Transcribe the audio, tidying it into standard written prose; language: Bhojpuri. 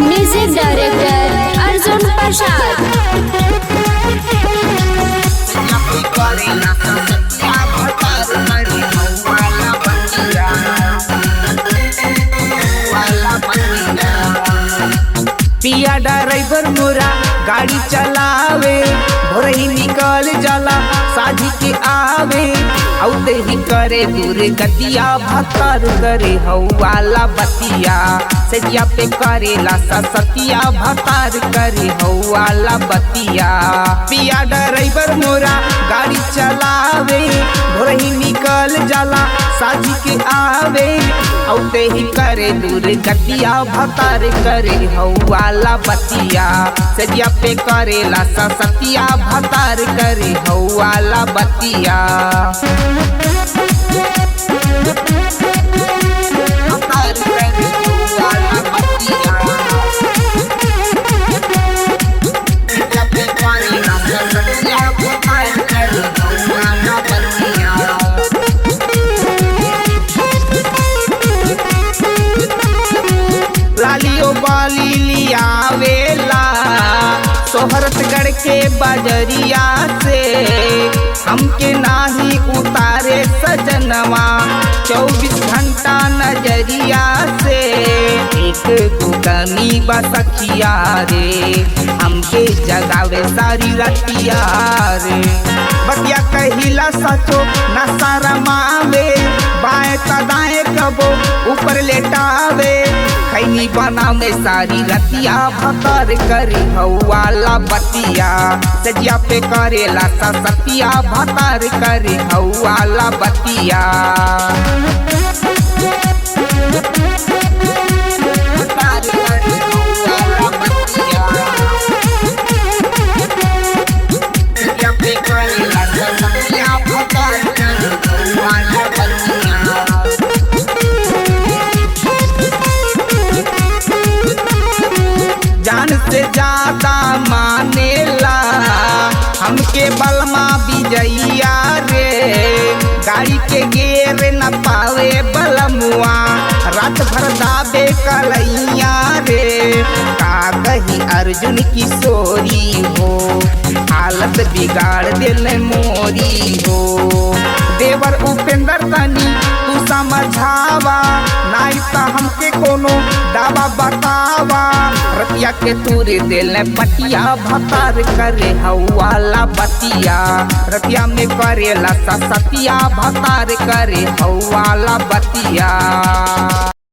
Music director Arjun Prasad. पिया ड्राइवर मोरा गाड़ी चलावे, भोरही निकल जाला साझी के आवे, औते ही करे दूर गतिया भतर करे हौवाला बतिया, सजिया पे करेला सतिया भतर करे हौवाला बतिया। पिया ड्राइवर मोरा गाड़ी चलावे, भोरही निकल जाला साझी के आवे, औते ही करे दूर गतिया भतर करे हौवाला बतिया, सजिया पे करेला सतिया भतर करे हौवाला बतिया। लालियो बाली लियावेला सोहरतगढ़ के बजरिया से, हमके नाही उतारे सजनवा 24 घंटा नजरिया से। एक दुगनी बसखिया रे, हमके जगावे सारी रतिया रे, बतिया कहिला सचो न शरमावे, बाएं तदाएं कबो ऊपर लेटावे, खैनी बनावे सारी रतिया भतर करे हौवाला बतिया, सजिया पे करेला सतिया भतर करे हौवाला बतिया। जान से ज्यादा मानेला हमके बलमा बिजैया रे, गाड़ी के गेर न पावे बलमुआ, रात भर दाबे कलैया रे। का कही अर्जुन किशोरी हो, हालत बिगाड़ दिल मोरी हो, देवर उपेंद्र तनी तू समझावा, नाई त हमके कोनो दावा बतावा, रतिया के तूरे दिल पटिया भतर करे हौवाला बतिया, रतिया में करेला सतिया भतर करे हौवाला बतिया।